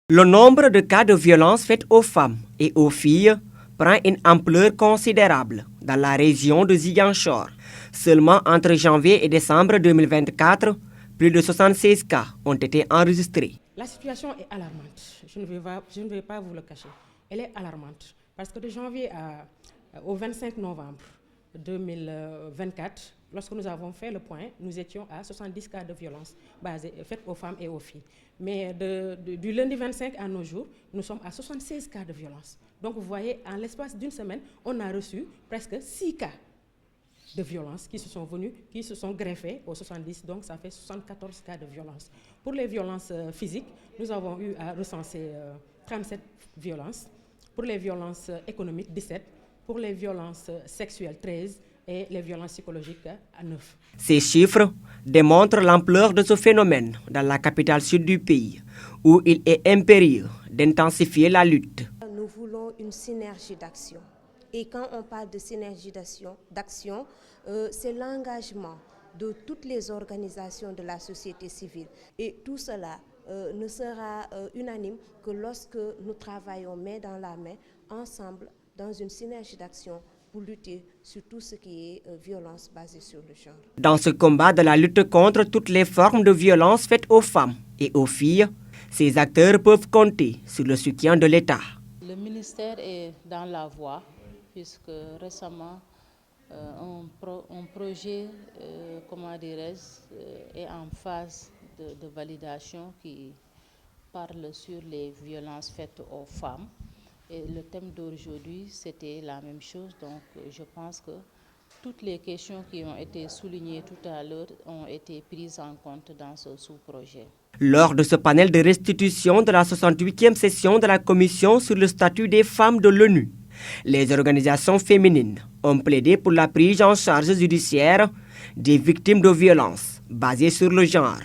Le nombre de cas de violence faite aux femmes et aux filles prend une ampleur considérable dans la région de Ziguinchor. Seulement entre janvier et décembre 2024, plus de 76 cas ont été enregistrés. La situation est alarmante, je ne vais pas vous le cacher. Elle est alarmante parce que de janvier au 25 novembre 2024, lorsque nous avons fait le point, nous étions à 70 cas de violence faites aux femmes et aux filles. Mais du lundi 25 à nos jours, nous sommes à 76 cas de violence. Donc vous voyez, en l'espace d'une semaine, on a reçu presque 6 cas de violence qui se sont greffés aux 70, donc ça fait 74 cas de violence. Pour les violences physiques, nous avons eu à recenser 37 violences. Pour les violences économiques, 17. Pour les violences sexuelles, 13. Et les violences psychologiques, 9. Ces chiffres démontrent l'ampleur de ce phénomène dans la capitale sud du pays, où il est impérieux d'intensifier la lutte. Nous voulons une synergie d'action. Et quand on parle de synergie d'action, c'est l'engagement de toutes les organisations de la société civile. Et tout cela ne sera unanime que lorsque nous travaillons main dans la main, ensemble, dans une synergie d'action pour lutter sur tout ce qui est violence basée sur le genre. Dans ce combat de la lutte contre toutes les formes de violence faites aux femmes et aux filles, ces acteurs peuvent compter sur le soutien de l'État. Le ministère est dans la voie, puisque récemment, un projet est en phase de validation qui parle sur les violences faites aux femmes. Et le thème d'aujourd'hui, c'était la même chose. Donc, je pense que toutes les questions qui ont été soulignées tout à l'heure ont été prises en compte dans ce sous-projet. Lors de ce panel de restitution de la 68e session de la Commission sur le statut des femmes de l'ONU, les organisations féminines ont plaidé pour la prise en charge judiciaire des victimes de violences basées sur le genre.